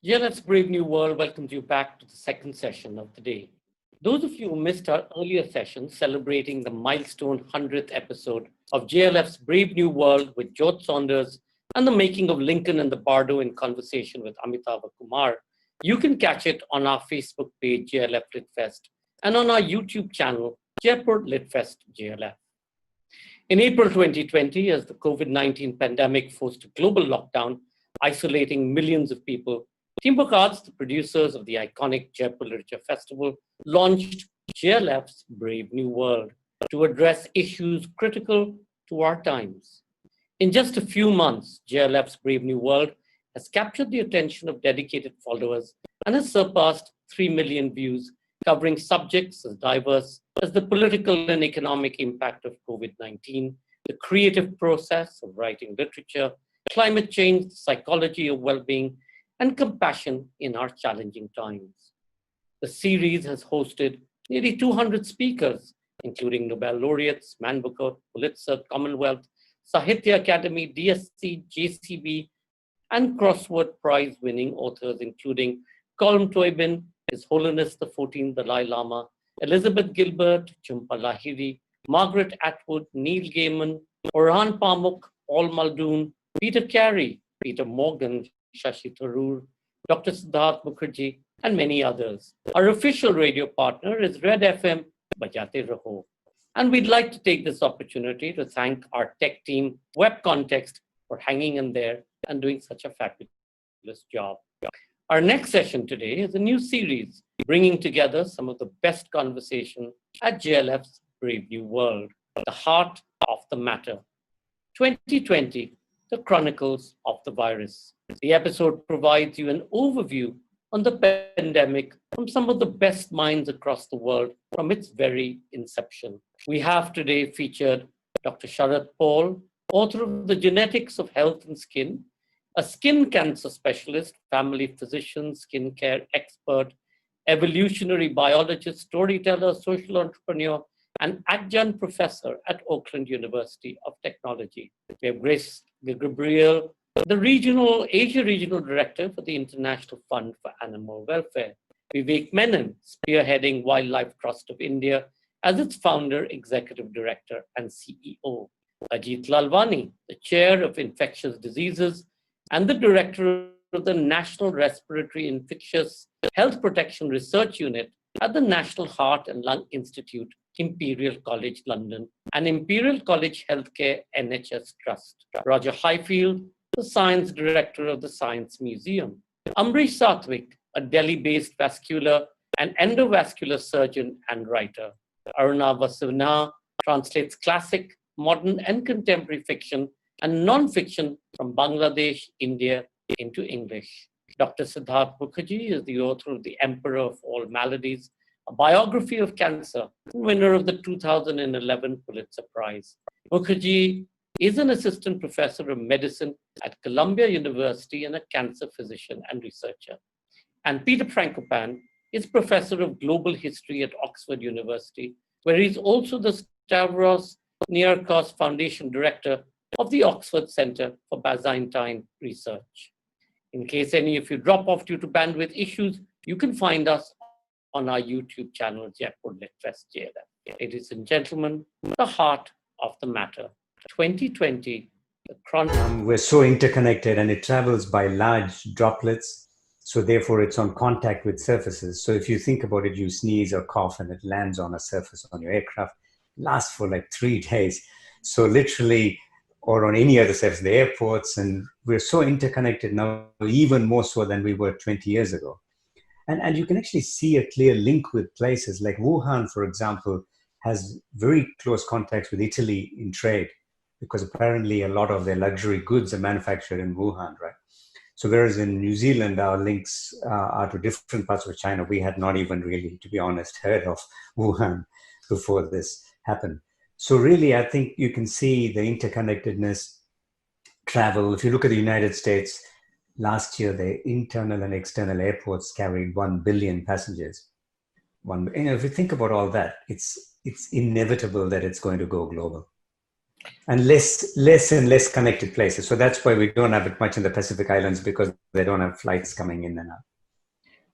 Yeah, let's Brave New World welcomes you back to the second session of the day. Those of you who missed our earlier session celebrating the milestone 100th episode of JLF's Brave New World with George Saunders and the making of Lincoln and the Bardo in conversation with Amitabh Kumar, you can catch it on our Facebook page, JLF Litfest, and on our YouTube channel, Jaipur Litfest JLF. In April 2020, as the COVID-19 pandemic forced a global lockdown, isolating millions of people, Teamwork Arts, the producers of the iconic Jaipur Literature Festival, launched JLF's Brave New World to address issues critical to our times. In just a few months, JLF's Brave New World has captured the attention of dedicated followers and has surpassed 3 million views, covering subjects as diverse as the political and economic impact of COVID-19, the creative process of writing literature, climate change, the psychology of well-being, and compassion in our challenging times. The series has hosted nearly 200 speakers, including Nobel laureates, Man Booker, Pulitzer, Commonwealth, Sahitya Academy, DSC, JCB, and Crossword Prize-winning authors, including Colm Toibin, His Holiness the 14th Dalai Lama, Elizabeth Gilbert, Jhumpa Lahiri, Margaret Atwood, Neil Gaiman, Orhan Pamuk, Paul Muldoon, Peter Carey, Peter Morgan, Shashi Tharoor, Dr. Siddhartha Mukherjee, and many others. Our official radio partner is Red FM Bajate Raho. And we'd like to take this opportunity to thank our tech team, Web Context, for hanging in there and doing such a fabulous job. Our next session today is a new series bringing together some of the best conversation at JLF's Brave New World, the heart of the matter. 2020, the Chronicles of the Virus. The episode provides you an overview on the pandemic from some of the best minds across the world from its very inception. We have today featured Dr. Sharath Paul, author of The Genetics of Health and Skin, a skin cancer specialist, family physician, skincare expert, evolutionary biologist, storyteller, social entrepreneur, and adjunct professor at Oakland University of Technology. We have Ge Gabriel, the Asia Regional Director for the International Fund for Animal Welfare. Vivek Menon, spearheading Wildlife Trust of India as its founder, executive director, and CEO. Ajit Lalwani, the chair of infectious diseases and the director of the National Respiratory Infectious Health Protection Research Unit at the National Heart and Lung Institute, Imperial College London, and Imperial College Healthcare NHS Trust. Roger Highfield, the science director of the Science Museum. Ambarish Satwik, a Delhi-based vascular and endovascular surgeon and writer. Aruna Vasavana translates classic, modern, and contemporary fiction and non-fiction from Bangladesh, India into English. Dr. Siddhartha Mukherjee is the author of The Emperor of All Maladies, a biography of cancer, winner of the 2011 Pulitzer Prize. Mukherjee is an assistant professor of medicine at Columbia University and a cancer physician and researcher. And Peter Frankopan is professor of global history at Oxford University, where he's also the Stavros Niarchos Foundation Director of the Oxford Center for Byzantine Research. In case any of you drop off due to bandwidth issues, you can find us on our YouTube channel, Jaipur Litfest JLF. Ladies and gentlemen, the heart of the matter. 2020, the Chronicles. We're so interconnected and it travels by large droplets. So therefore it's on contact with surfaces. So if you think about it, you sneeze or cough and it lands on a surface on your aircraft, lasts for like 3 days. So literally, or on any other surface, the airports, and we're so interconnected now, even more so than we were 20 years ago. And you can actually see a clear link with places like Wuhan, for example, has very close contacts with Italy in trade, because apparently a lot of their luxury goods are manufactured in Wuhan, right? So whereas in New Zealand, our links are to different parts of China, we had not even really, to be honest, heard of Wuhan before this happened. So really, I think you can see the interconnectedness, travel. If you look at the United States, last year, the internal and external airports carried 1 billion passengers. If you think about all that, it's inevitable that it's going to go global. and less and less connected places. So that's why we don't have it much in the Pacific Islands, because they don't have flights coming in and out.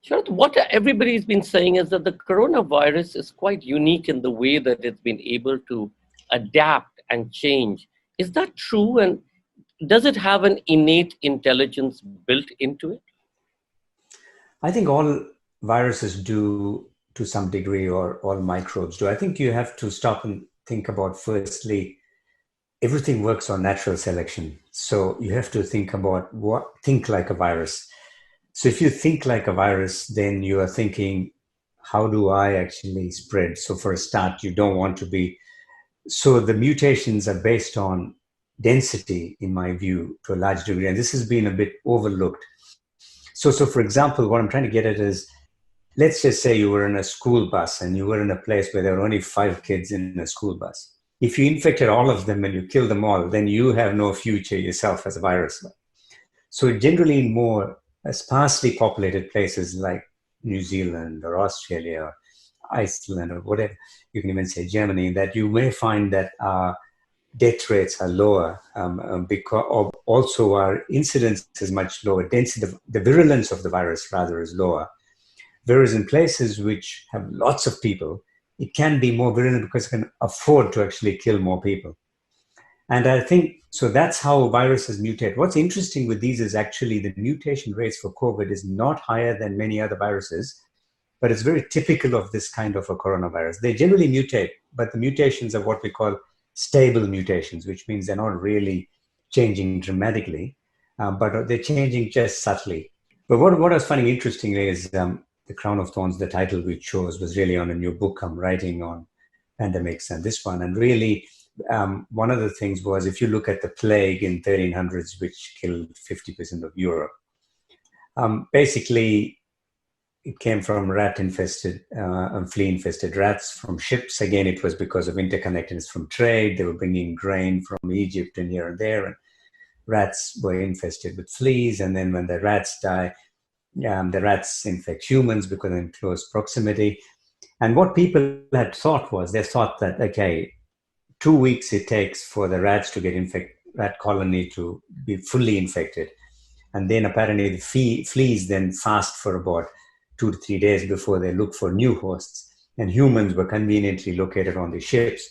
Sure. What everybody's been saying is that the coronavirus is quite unique in the way that it's been able to adapt and change. Is that true? And does it have an innate intelligence built into it? I think all viruses do to some degree, or all microbes do. I think you have to stop and think about, firstly, everything works on natural selection. So you have to think like a virus. So if you think like a virus, then you are thinking, how do I actually spread? So for a start, you don't want to be. So the mutations are based on density, in my view, to a large degree. And this has been a bit overlooked. So for example, what I'm trying to get at is, let's just say you were in a school bus and you were in a place where there were only 5 kids in a school bus. If you infected all of them and you kill them all, then you have no future yourself as a virus. So generally in more sparsely populated places like New Zealand or Australia or Iceland or whatever, you can even say Germany, that you may find that death rates are lower, because also our incidence is much lower. Density, the virulence of the virus rather, is lower. Whereas in places which have lots of people, it can be more virulent because it can afford to actually kill more people. And I think, so that's how viruses mutate. What's interesting with these is actually the mutation rates for COVID is not higher than many other viruses, but it's very typical of this kind of a coronavirus. They generally mutate, but the mutations are what we call stable mutations, which means they're not really changing dramatically, but they're changing just subtly. But what I was finding interesting is The Crown of Thorns, the title we chose, was really on a new book I'm writing on pandemics and this one. And really, one of the things was, if you look at the plague in 1300s, which killed 50% of Europe, basically it came from rat-infested and flea-infested rats from ships. Again, it was because of interconnectedness from trade. They were bringing grain from Egypt and here and there, and rats were infested with fleas. And then when the rats die, the rats infect humans because they're in close proximity. And what people had thought was, they thought that, okay, 2 weeks it takes for the rats to get rat colony to be fully infected. And then apparently the fleas then fast for about 2 to 3 days before they look for new hosts. And humans were conveniently located on the ships.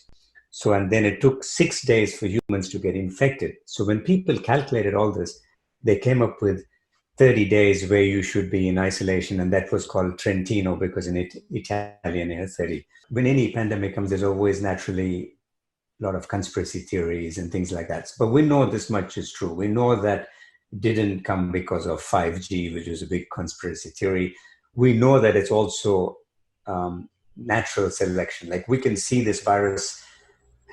So, and then it took 6 days for humans to get infected. So when people calculated all this, they came up with 30 days where you should be in isolation. And that was called Trentino, because in Italian it has 30. When any pandemic comes, there's always naturally a lot of conspiracy theories and things like that. But we know this much is true. We know that it didn't come because of 5G, which was a big conspiracy theory. We know that it's also natural selection. Like, we can see this virus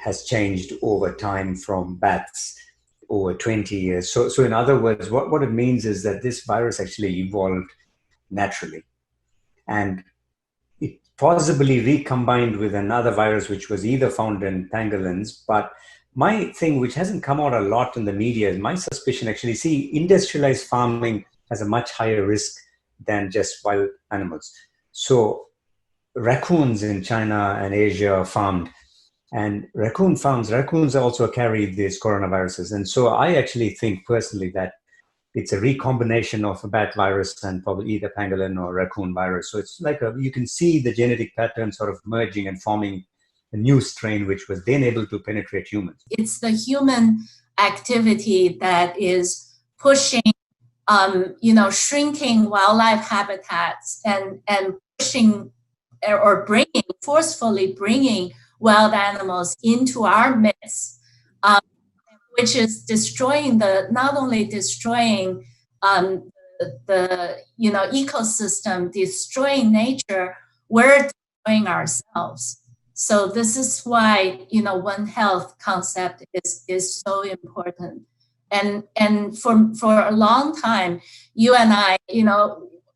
has changed over time from bats over 20 years. So in other words, what it means is that this virus actually evolved naturally. And it possibly recombined with another virus, which was either found in pangolins. But my thing, which hasn't come out a lot in the media, is my suspicion actually, see, industrialized farming has a much higher risk than just wild animals. So raccoons in China and Asia are farmed. And raccoons also carry these coronaviruses. And so I actually think personally that it's a recombination of a bat virus and probably either pangolin or raccoon virus. So it's like you can see the genetic pattern sort of merging and forming a new strain, which was then able to penetrate humans. It's the human activity that is pushing, shrinking wildlife habitats and pushing or forcefully bringing wild animals into our midst, which is not only destroying the ecosystem, destroying nature, we're destroying ourselves. So this is why One Health concept is so important. And for a long time, you and I,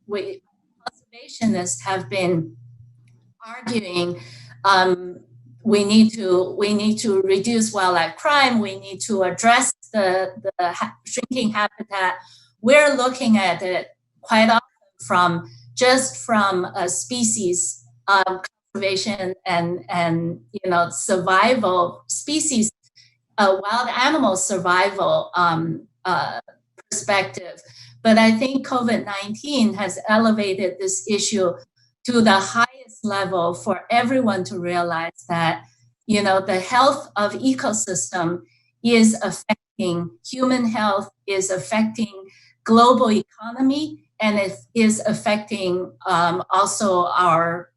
we conservationists have been arguing we need to reduce wildlife crime. We need to address the shrinking habitat. We're looking at it quite often from a species conservation and survival, species wild animal survival perspective. But I think COVID-19 has elevated this issue to the highest level for everyone to realize that, the health of ecosystem is affecting human health, is affecting global economy, and it is affecting also our,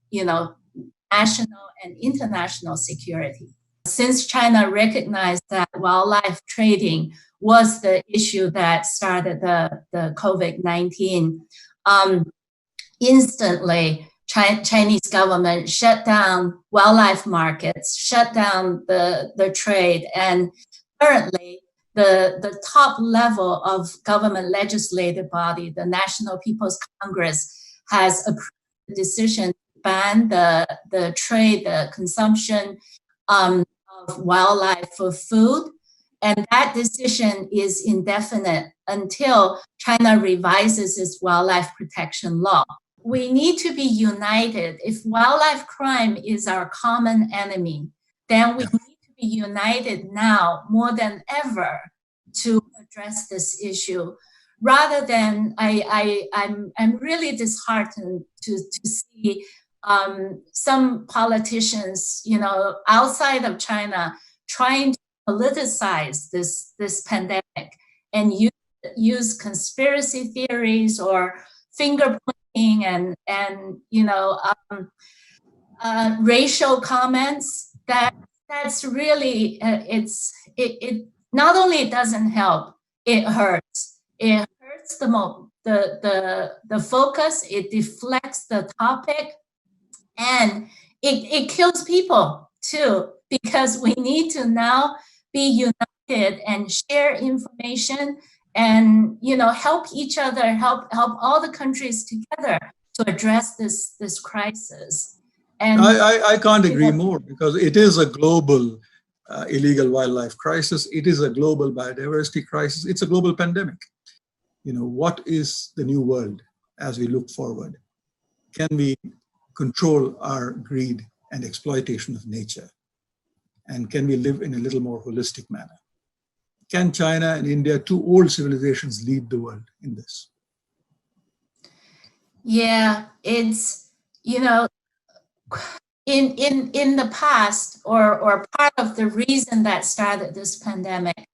national and international security. Since China recognized that wildlife trading was the issue that started the COVID-19, instantly Chinese government shut down wildlife markets, shut down the trade, and currently the top level of government legislative body, the National People's Congress, has approved the decision to ban the trade, the consumption of wildlife for food. And that decision is indefinite until China revises its wildlife protection law. We need to be united. If wildlife crime is our common enemy, then we need to be united now more than ever to address this issue. Rather than, I'm really disheartened to see some politicians, outside of China trying to politicize this pandemic and use conspiracy theories or finger pointing and racial comments. That's really it not only doesn't help, it hurts. It hurts the focus. It deflects the topic, and it kills people too, because we need to now be united and share information and help each other, help all the countries together to address this crisis. And I can't agree more, because it is a global illegal wildlife crisis. It is a global biodiversity crisis. It's a global pandemic. What is the new world as we look forward? Can we control our greed and exploitation of nature? And can we live in a little more holistic manner? Can China and India, two old civilizations, lead the world in this? Yeah, it's, in the past, or part of the reason that started this pandemic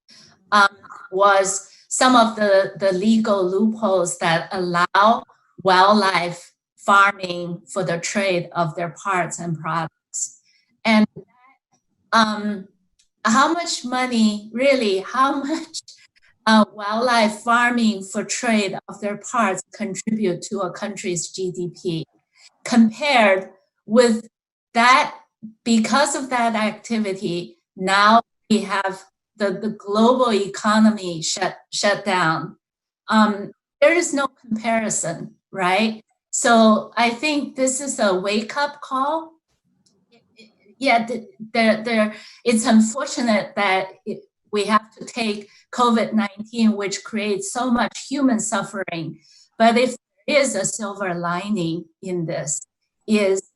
was some of the legal loopholes that allow wildlife farming for the trade of their parts and products. And how much money, really, how much wildlife farming for trade of their parts contribute to a country's GDP, compared with that? Because of that activity, now we have the global economy shut down. There is no comparison, right? So I think this is a wake-up call. Yeah, it's unfortunate that we have to take COVID-19, which creates so much human suffering. But if there is a silver lining in this, is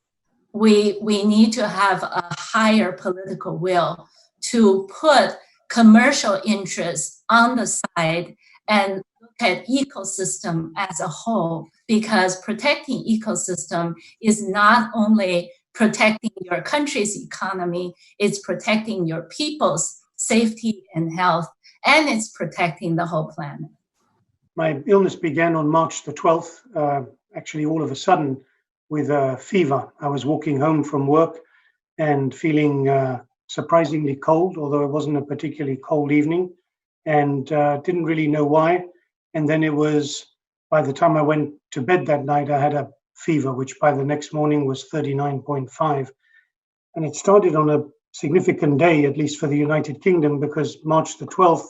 we need to have a higher political will to put commercial interests on the side and look at ecosystem as a whole, because protecting ecosystem is not only protecting your country's economy, it's protecting your people's safety and health, and it's protecting the whole planet. My illness began on March the 12th, actually all of a sudden, with a fever. I was walking home from work and feeling surprisingly cold, although it wasn't a particularly cold evening, and didn't really know why. And then it was, by the time I went to bed that night, I had a fever, which by the next morning was 39.5. And it started on a significant day, at least for the United Kingdom, because March the 12th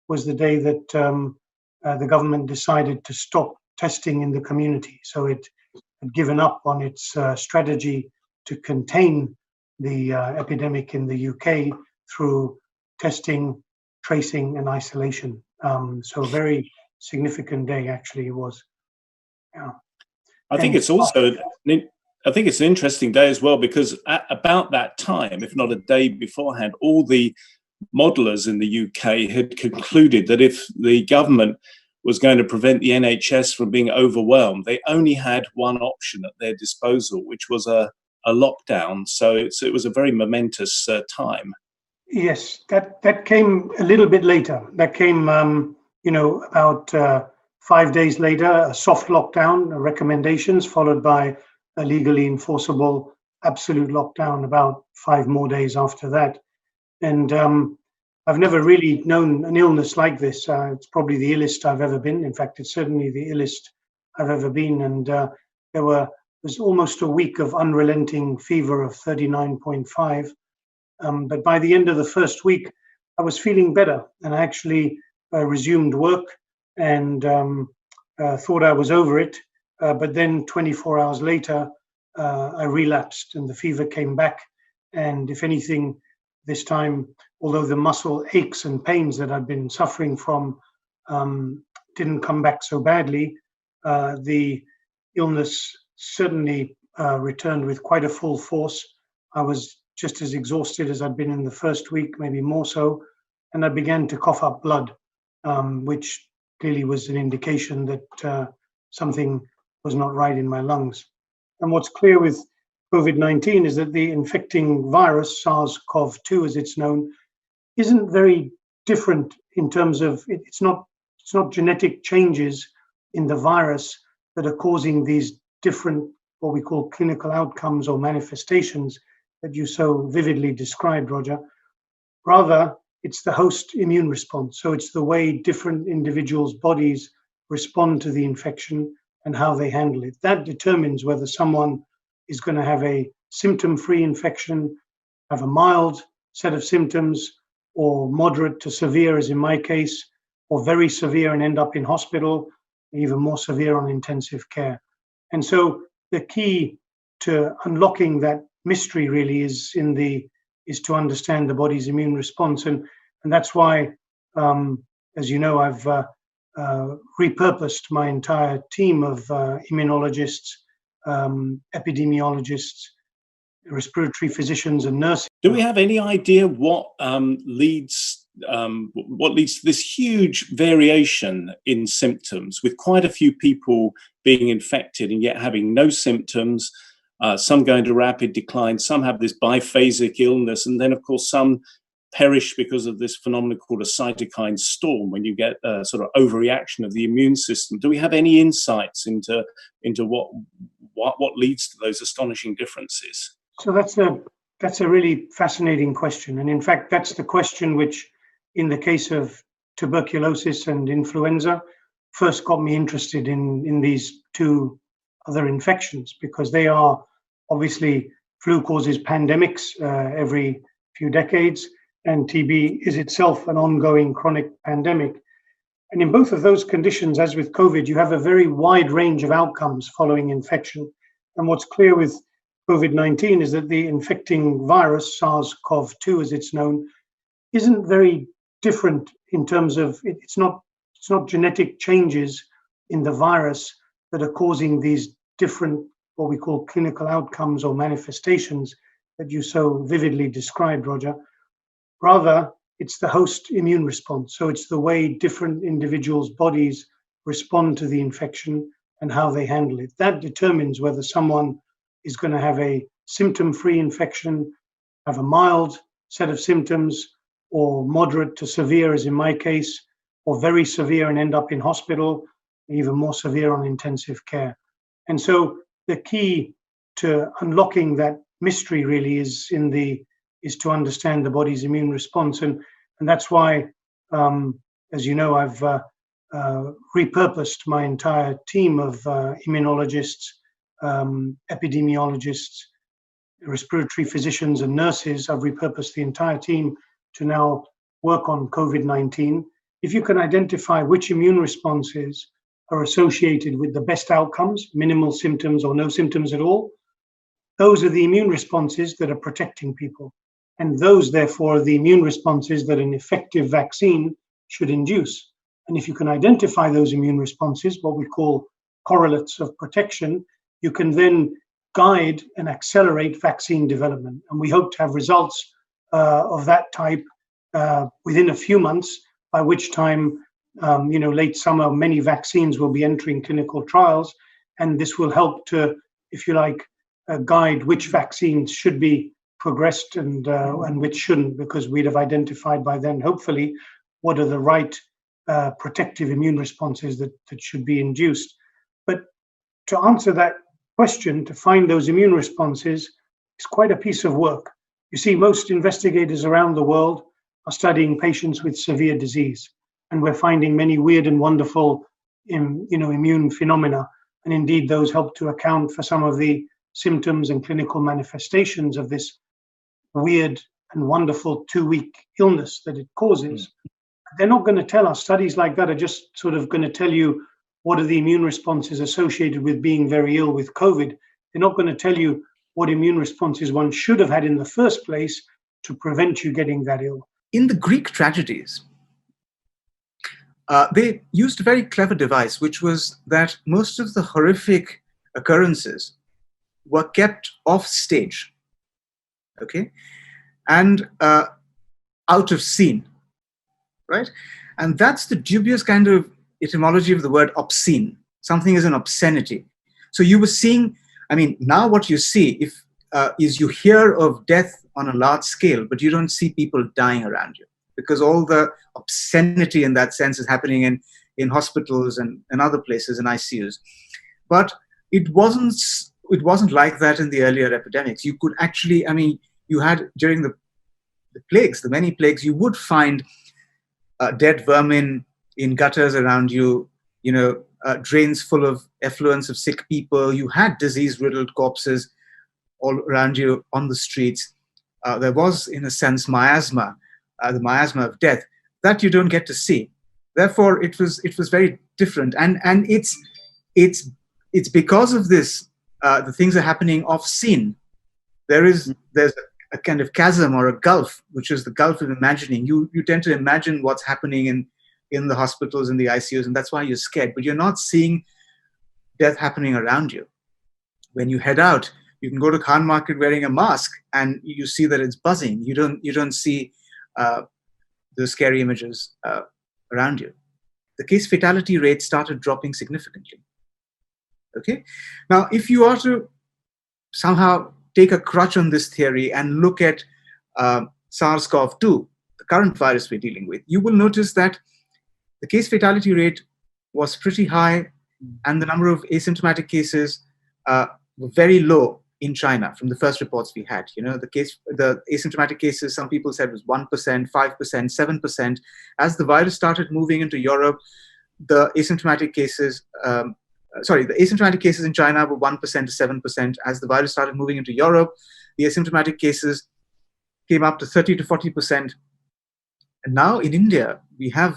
was the day that the government decided to stop testing in the community. So it had given up on its strategy to contain the epidemic in the UK through testing, tracing, and isolation. So a very significant day, actually, it was. Yeah. I think it's also, I think it's an interesting day as well, because at about that time, if not a day beforehand, all the modelers in the UK had concluded that if the government was going to prevent the NHS from being overwhelmed, they only had one option at their disposal, which was a lockdown. So it was a very momentous time. Yes, that came a little bit later. That came, about 5 days later, a soft lockdown, recommendations, followed by a legally enforceable absolute lockdown about 5 more days after that. And I've never really known an illness like this. It's probably the illest I've ever been. In fact, it's certainly the illest I've ever been. And there was almost a week of unrelenting fever of 39.5. But by the end of the first week, I was feeling better, and I actually resumed work and thought I was over it. But then 24 hours later, I relapsed and the fever came back. And if anything, this time, although the muscle aches and pains that I've been suffering from didn't come back so badly, the illness certainly returned with quite a full force. I was just as exhausted as I'd been in the first week, maybe more so, and I began to cough up blood, which clearly was an indication that something was not right in my lungs. And what's clear with COVID-19 is that the infecting virus, SARS-CoV-2 as it's known, isn't very different in terms of, it's not genetic changes in the virus that are causing these different, what we call clinical outcomes or manifestations that you so vividly described, Roger. Rather, it's the host immune response. So it's the way different individuals' bodies respond to the infection and how they handle it. That determines whether someone is going to have a symptom-free infection, have a mild set of symptoms, or moderate to severe, as in my case, or very severe and end up in hospital, even more severe on intensive care. And so the key to unlocking that mystery really is to understand the body's immune response. And that's why, as you know, I've repurposed my entire team of immunologists, epidemiologists, respiratory physicians, and nurses. Do we have any idea what leads to this huge variation in symptoms, with quite a few people being infected and yet having no symptoms? Some go into rapid decline, some have this biphasic illness, and then, of course, some perish because of this phenomenon called a cytokine storm, when you get a sort of overreaction of the immune system. Do we have any insights into what leads to those astonishing differences? So that's a really fascinating question. And in fact, that's the question which, in the case of tuberculosis and influenza, first got me interested in these two other infections, because they are obviously, flu causes pandemics every few decades, and TB is itself an ongoing chronic pandemic. And in both of those conditions, as with COVID, you have a very wide range of outcomes following infection. And what's clear with COVID-19 is that the infecting virus, SARS-CoV-2 as it's known, isn't very different in terms of, it's not genetic changes in the virus that are causing these different, what we call clinical outcomes or manifestations that you so vividly described, Roger. Rather, it's the host immune response. So it's the way different individuals' bodies respond to the infection and how they handle it. That determines whether someone is going to have a symptom-free infection, have a mild set of symptoms, or moderate to severe, as in my case, or very severe and end up in hospital, even more severe on intensive care. And so the key to unlocking that mystery really is to understand the body's immune response. And that's why, as you know, I've repurposed my entire team of immunologists, epidemiologists, respiratory physicians, and nurses. I've repurposed the entire team to now work on COVID-19. If you can identify which immune responses are associated with the best outcomes, minimal symptoms or no symptoms at all, those are the immune responses that are protecting people. And those, therefore, are the immune responses that an effective vaccine should induce. And if you can identify those immune responses, what we call correlates of protection, you can then guide and accelerate vaccine development. And we hope to have results of that type within a few months, by which time, late summer, many vaccines will be entering clinical trials. And this will help to, if you like, guide which vaccines should be progressed and which shouldn't, because we'd have identified by then, hopefully, what are the right protective immune responses that should be induced. But to answer that question, to find those immune responses is quite a piece of work. You see, most investigators around the world are studying patients with severe disease, and we're finding many weird and wonderful immune phenomena. And indeed, those help to account for some of the symptoms and clinical manifestations of this weird and wonderful 2-week illness that it causes. They're not going to tell us, studies like that are just sort of going to tell you what are the immune responses associated with being very ill with COVID. They're not going to tell you what immune responses one should have had in the first place to prevent you getting that ill. In the Greek tragedies, they used a very clever device, which was that most of the horrific occurrences were kept off stage, okay, and out of scene, right? And that's the dubious kind of etymology of the word obscene. Something is an obscenity. So you were seeing, now what you see is you hear of death on a large scale, but you don't see people dying around you, because all the obscenity in that sense is happening in hospitals and other places, in ICUs. But it wasn't like that in the earlier epidemics. You could actually, you had during the plagues, the many plagues, you would find dead vermin in gutters around you, drains full of effluents of sick people. You had disease-riddled corpses all around you on the streets. There was, in a sense, miasma, the miasma of death, that you don't get to see. Therefore, it was very different, and it's because of this the things are happening off scene. There's a kind of chasm or a gulf, which is the gulf of imagining. You tend to imagine what's happening in the hospitals and the ICUs, and that's why you're scared. But you're not seeing death happening around you. When you head out, you can go to Khan Market wearing a mask, and you see that it's buzzing. You don't see the scary images around you. The case fatality rate started dropping significantly. Okay, now if you are to somehow take a crutch on this theory and look at SARS-CoV-2, the current virus we're dealing with, you will notice that the case fatality rate was pretty high, and the number of asymptomatic cases were very low in China from the first reports we had. The asymptomatic cases, some people said was 1%, 5%, 7%. As the virus started moving into Europe, the asymptomatic cases, the asymptomatic cases in China were 1% to 7%. As the virus started moving into Europe, the asymptomatic cases came up to 30 to 40%. And now in India, we have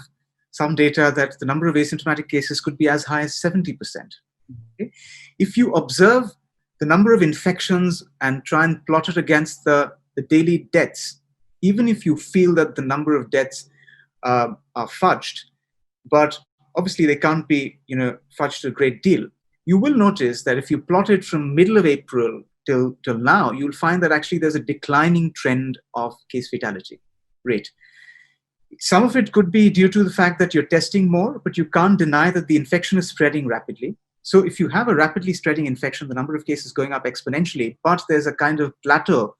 some data that the number of asymptomatic cases could be as high as 70%. Okay? If you observe the number of infections and try and plot it against the daily deaths, even if you feel that the number of deaths are fudged, but obviously they can't be fudged a great deal, you will notice that if you plot it from middle of April till now, you'll find that actually there's a declining trend of case fatality rate. Some of it could be due to the fact that you're testing more, but you can't deny that the infection is spreading rapidly. So if you have a rapidly spreading infection, the number of cases going up exponentially, but there's a kind of plateau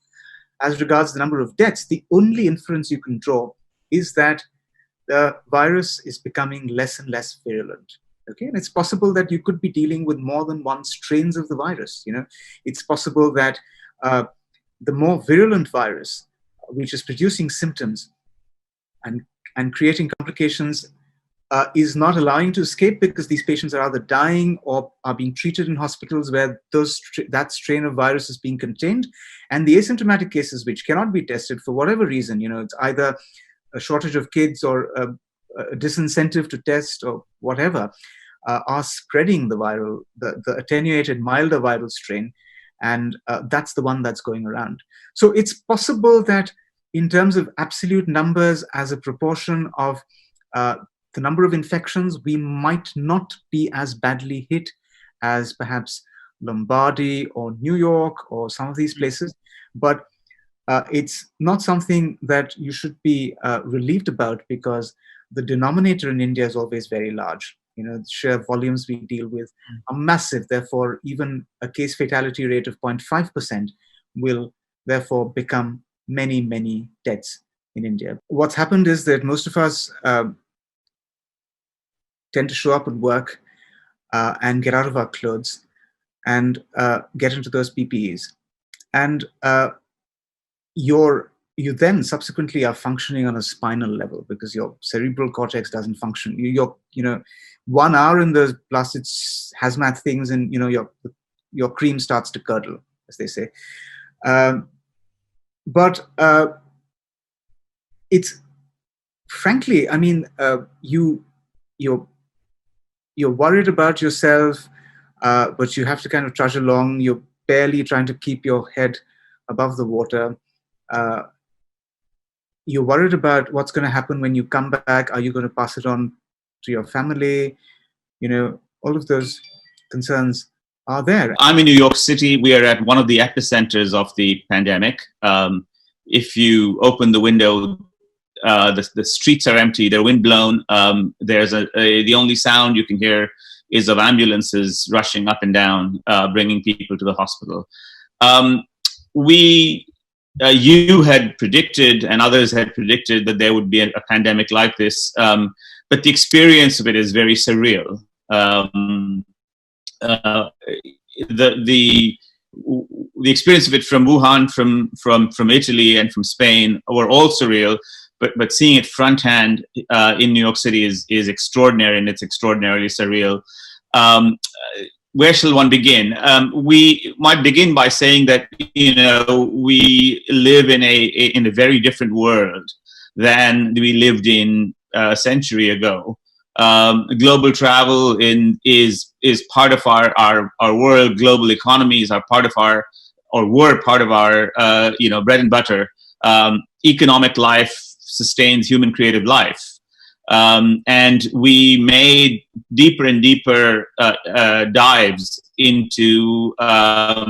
as regards the number of deaths, the only inference you can draw is that the virus is becoming less and less virulent. Okay, and it's possible that you could be dealing with more than one strains of the virus. It's possible that the more virulent virus, which is producing symptoms and creating complications, is not allowing to escape, because these patients are either dying or are being treated in hospitals where that strain of virus is being contained. And the asymptomatic cases which cannot be tested for whatever reason, it's either a shortage of kids or a disincentive to test or whatever, are spreading the attenuated, milder viral strain. And that's the one that's going around. So it's possible that in terms of absolute numbers as a proportion of the number of infections, we might not be as badly hit as perhaps Lombardy or New York or some of these places. But it's not something that you should be relieved about, because the denominator in India is always very large. The sheer volumes we deal with are massive. Therefore, even a case fatality rate of 0.5% will therefore become many, many deaths in India. What's happened is that most of us tend to show up at work and get out of our clothes and get into those PPEs. And you then subsequently are functioning on a spinal level, because your cerebral cortex doesn't function. You're 1 hour in the blasted hazmat things, and your cream starts to curdle, as they say. But it's frankly, I mean, you're worried about yourself, but you have to kind of trudge along. You're barely trying to keep your head above the water. You're worried about what's going to happen when you come back. Are you going to pass it on to your family? All of those concerns are there. I'm in New York City. We are at one of the epicenters of the pandemic. If you open the window, the streets are empty. They're windblown. There's the only sound you can hear is of ambulances rushing up and down, bringing people to the hospital. You had predicted, and others had predicted, that there would be a pandemic like this, but the experience of it is very surreal. The experience of it from Wuhan, from Italy, and from Spain were all surreal, but seeing it firsthand in New York City is extraordinary, and it's extraordinarily surreal. Where shall one begin? We might begin by saying that we live in a very different world than we lived in a century ago. Global travel is part of our world. Global economies are part of were part of our bread and butter. Economic life sustains human creative life. And we made deeper and deeper dives into a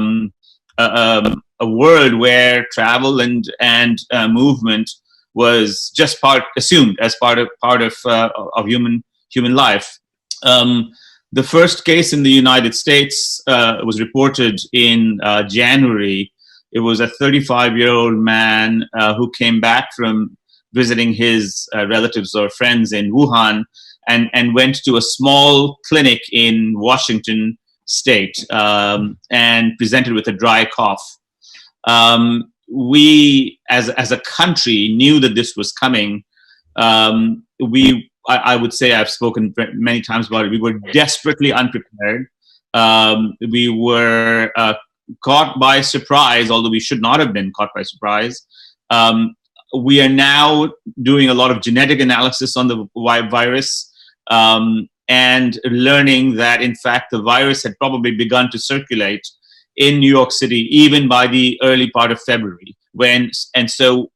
world where travel and movement was just assumed as part of human life. The first case in the United States was reported in January. It was a 35-year-old man who came back from visiting his relatives or friends in Wuhan, and went to a small clinic in Washington State and presented with a dry cough. We, as a country, knew that this was coming. I would say, I've spoken many times about it, we were desperately unprepared. We were caught by surprise, although we should not have been caught by surprise. We are now doing a lot of genetic analysis on the virus and learning that, in fact, the virus had probably begun to circulate in New York City even by the early part of February. So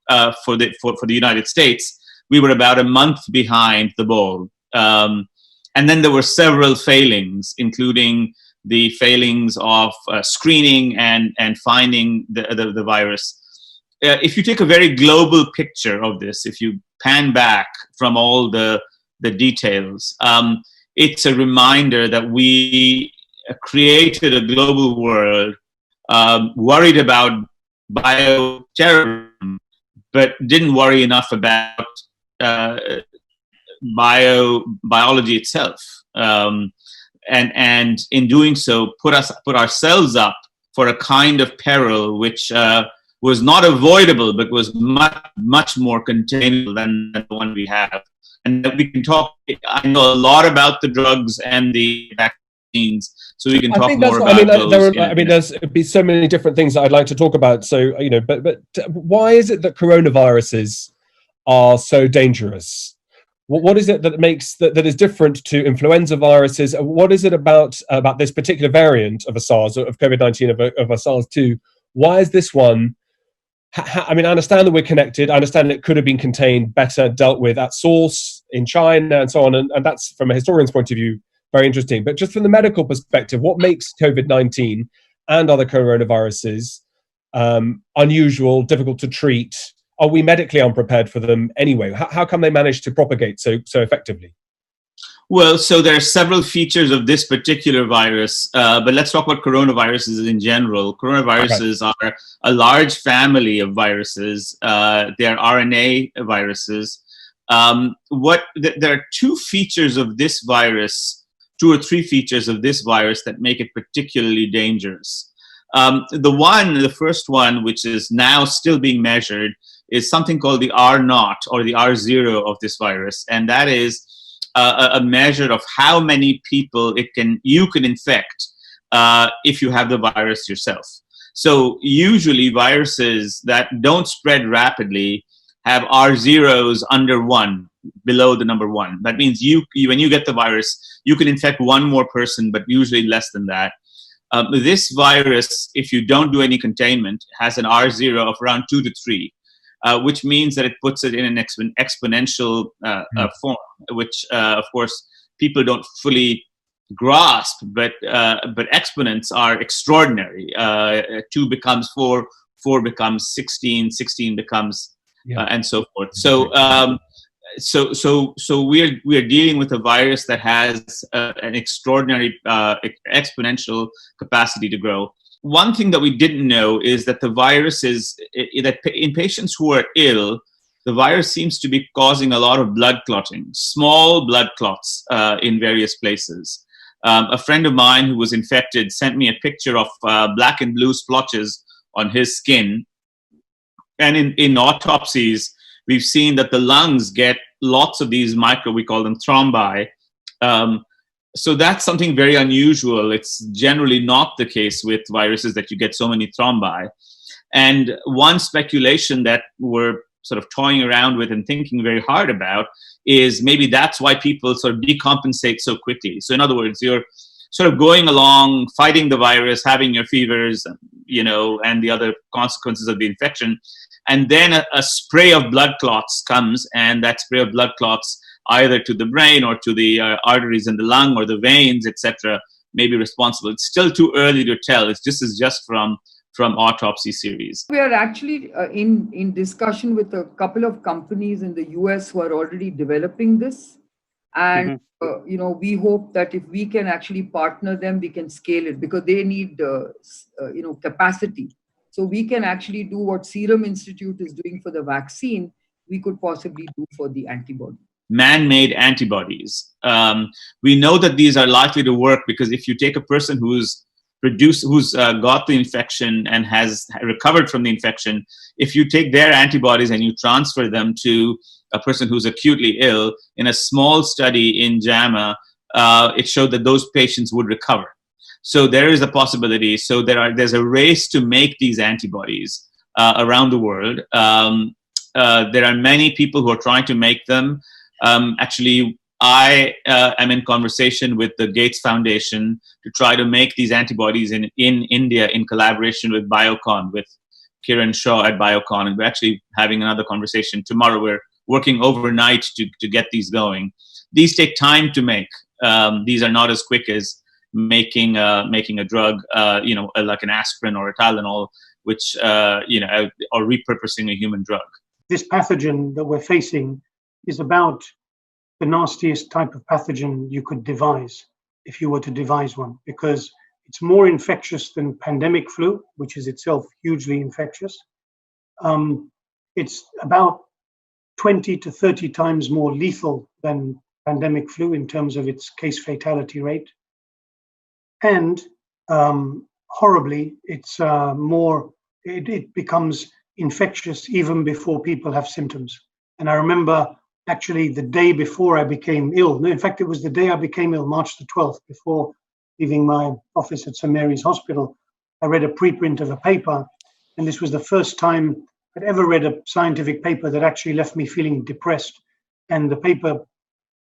for the United States, we were about a month behind the ball. And then there were several failings, including the failings of screening and finding the virus. If you take a very global picture of this, if you pan back from all the details, it's a reminder that we created a global world worried about bioterrorism, but didn't worry enough about biology itself. And in doing so, put ourselves up for a kind of peril which was not avoidable, but was much more containable than the one we have. And we can talk. I know a lot about the drugs and the vaccines, so we can talk more about those. There's be so many different things that I'd like to talk about. So but why is it that coronaviruses are so dangerous? What is it that makes that is different to influenza viruses? What is it about this particular variant of a SARS, of COVID-19, of a SARS-2? Why is this one? I understand that we're connected. I understand it could have been contained better, dealt with at source in China and so on. And that's, from a historian's point of view, very interesting. But just from the medical perspective, what makes COVID-19 and other coronaviruses unusual, difficult to treat? Are we medically unprepared for them anyway? How come they manage to propagate so effectively? Well, so there are several features of this particular virus, but let's talk about coronaviruses in general. Coronaviruses are a large family of viruses. They are RNA viruses. There are two features of this virus, 2 or 3 features of this virus that make it particularly dangerous. The first one, which is now still being measured, is something called the R0 or the R0 of this virus, and that is a measure of how many people you can infect if you have the virus yourself. So usually viruses that don't spread rapidly have R0s under 1, below the number 1. That means when you get the virus, you can infect one more person, but usually less than that. This virus, if you don't do any containment, has an R0 of around 2 to 3. Which means that it puts it in an exponential form, which of course people don't fully grasp. But exponents are extraordinary. 2 becomes 4, 4 becomes 16, 16 becomes, and so forth. So we're dealing with a virus that has an extraordinary exponential capacity to grow. One thing that we didn't know is that the virus is that in patients who are ill, the virus seems to be causing a lot of blood clotting, small blood clots in various places. A friend of mine who was infected sent me a picture of black and blue splotches on his skin. And in autopsies, we've seen that the lungs get lots of these we call them thrombi. So that's something very unusual. It's generally not the case with viruses that you get so many thrombi. And one speculation that we're sort of toying around with and thinking very hard about is maybe that's why people sort of decompensate so quickly. So in other words, you're sort of going along, fighting the virus, having your fevers, and the other consequences of the infection. And then a spray of blood clots comes, and that spray of blood clots either to the brain or to the arteries in the lung or the veins, etc., may be responsible. It's still too early to tell. This is just from autopsy series. We are actually in discussion with a couple of companies in the US who are already developing this. And, we hope that if we can actually partner them, we can scale it because they need, capacity. So we can actually do what Serum Institute is doing for the vaccine, we could possibly do for the antibody. Man-made antibodies. We know that these are likely to work because if you take a person who's got the infection and has recovered from the infection, if you take their antibodies and you transfer them to a person who's acutely ill, in a small study in JAMA, it showed that those patients would recover. So there is a possibility. So there's a race to make these antibodies around the world. There are many people who are trying to make them. Actually, I am in conversation with the Gates Foundation to try to make these antibodies in India in collaboration with Biocon, with Kiran Shaw at Biocon. And we're actually having another conversation tomorrow. We're working overnight to get these going. These take time to make. These are not as quick as making a drug, like an aspirin or a Tylenol, which, or repurposing a human drug. This pathogen that we're facing is about the nastiest type of pathogen you could devise, if you were to devise one, because it's more infectious than pandemic flu, which is itself hugely infectious. It's about 20 to 30 times more lethal than pandemic flu in terms of its case fatality rate. And horribly, it becomes infectious even before people have symptoms. And I remember actually the day before I became ill. No, in fact, it was the day I became ill, March the 12th, before leaving my office at St. Mary's Hospital. I read a preprint of a paper, and this was the first time I'd ever read a scientific paper that actually left me feeling depressed. And the paper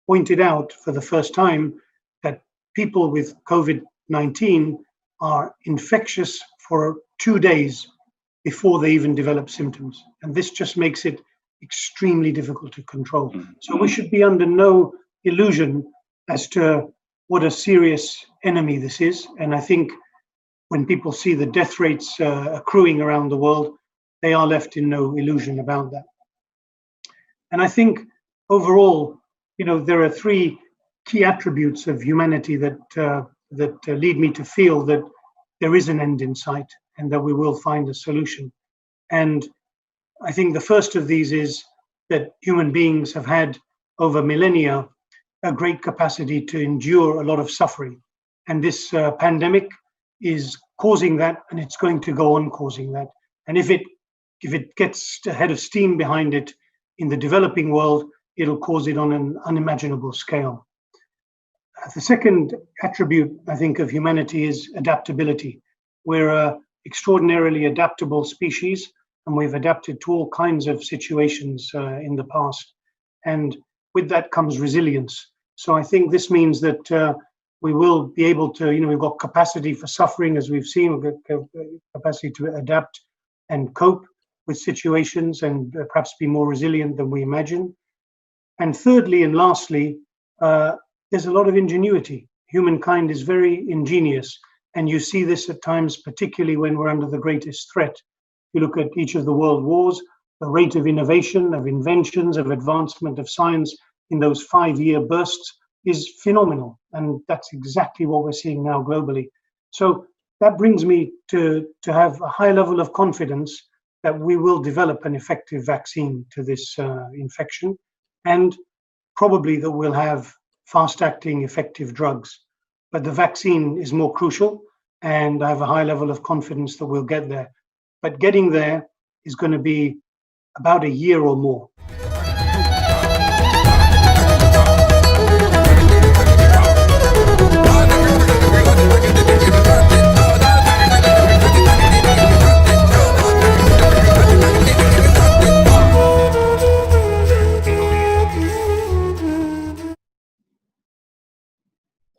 pointed out for the first time that people with COVID-19 are infectious for 2 days before they even develop symptoms. And this just makes it extremely difficult to control. So we should be under no illusion as to what a serious enemy this is. And I think when people see the death rates accruing around the world, they are left in no illusion about that. And I think overall, there are three key attributes of humanity that lead me to feel that there is an end in sight and that we will find a solution. And I think the first of these is that human beings have had over millennia a great capacity to endure a lot of suffering. And this pandemic is causing that, and it's going to go on causing that. And if it gets a head of steam behind it in the developing world, it'll cause it on an unimaginable scale. The second attribute, I think, of humanity is adaptability. We're an extraordinarily adaptable species, and we've adapted to all kinds of situations in the past. And with that comes resilience. So I think this means that we will be able to, we've got capacity for suffering, as we've seen, we've got capacity to adapt and cope with situations and perhaps be more resilient than we imagine. And thirdly and lastly, there's a lot of ingenuity. Humankind is very ingenious, and you see this at times, particularly when we're under the greatest threat. You look at each of the world wars, the rate of innovation, of inventions, of advancement of science in those 5-year bursts is phenomenal. And that's exactly what we're seeing now globally. So that brings me to have a high level of confidence that we will develop an effective vaccine to this infection, and probably that we'll have fast-acting effective drugs. But the vaccine is more crucial, and I have a high level of confidence that we'll get there. But getting there is going to be about a year or more.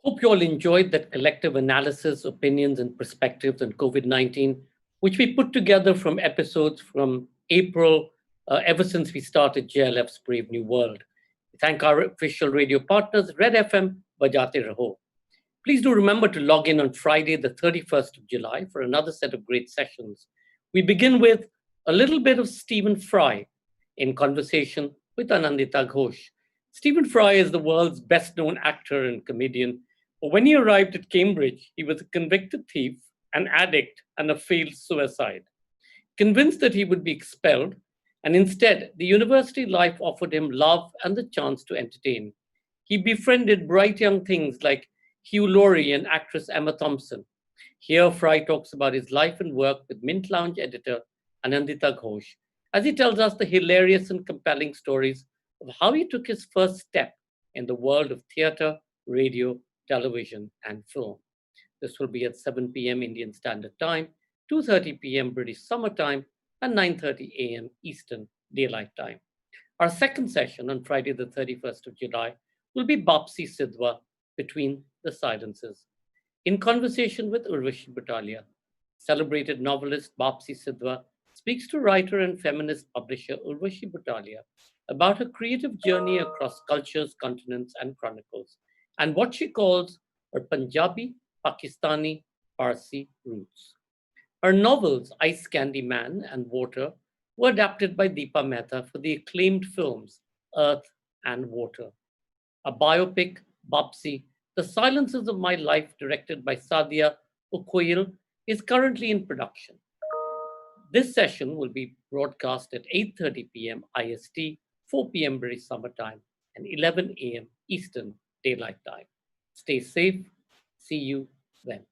Hope you all enjoyed that collective analysis, opinions, and perspectives on COVID-19, which we put together from episodes from April, ever since we started JLF's Brave New World. We thank our official radio partners, Red FM, Bajate Raho. Please do remember to log in on Friday, the 31st of July, for another set of great sessions. We begin with a little bit of Stephen Fry in conversation with Anandita Ghosh. Stephen Fry is the world's best-known actor and comedian. But when he arrived at Cambridge, he was a convicted thief, an addict, and a failed suicide. Convinced that he would be expelled, and instead, the university life offered him love and the chance to entertain. He befriended bright young things like Hugh Laurie and actress Emma Thompson. Here, Fry talks about his life and work with Mint Lounge editor Anandita Ghosh, as he tells us the hilarious and compelling stories of how he took his first step in the world of theater, radio, television, and film. This will be at 7 p.m. Indian Standard Time, 2:30 p.m. British Summer Time, and 9:30 a.m. Eastern Daylight Time. Our second session on Friday, the 31st of July, will be Bapsi Sidhwa, Between the Silences. In conversation with Urvashi Butalia, celebrated novelist Bapsi Sidhwa speaks to writer and feminist publisher Urvashi Butalia about her creative journey across cultures, continents, and chronicles, and what she calls her Punjabi, Pakistani, Parsi roots. Her novels, Ice Candy Man and Water, were adapted by Deepa Mehta for the acclaimed films Earth and Water. A biopic, Bapsi, The Silences of My Life, directed by Sadia Okoyil, is currently in production. This session will be broadcast at 8:30 p.m. IST, 4 p.m. British Summer Time, and 11 a.m. Eastern Daylight Time. Stay safe. See you then.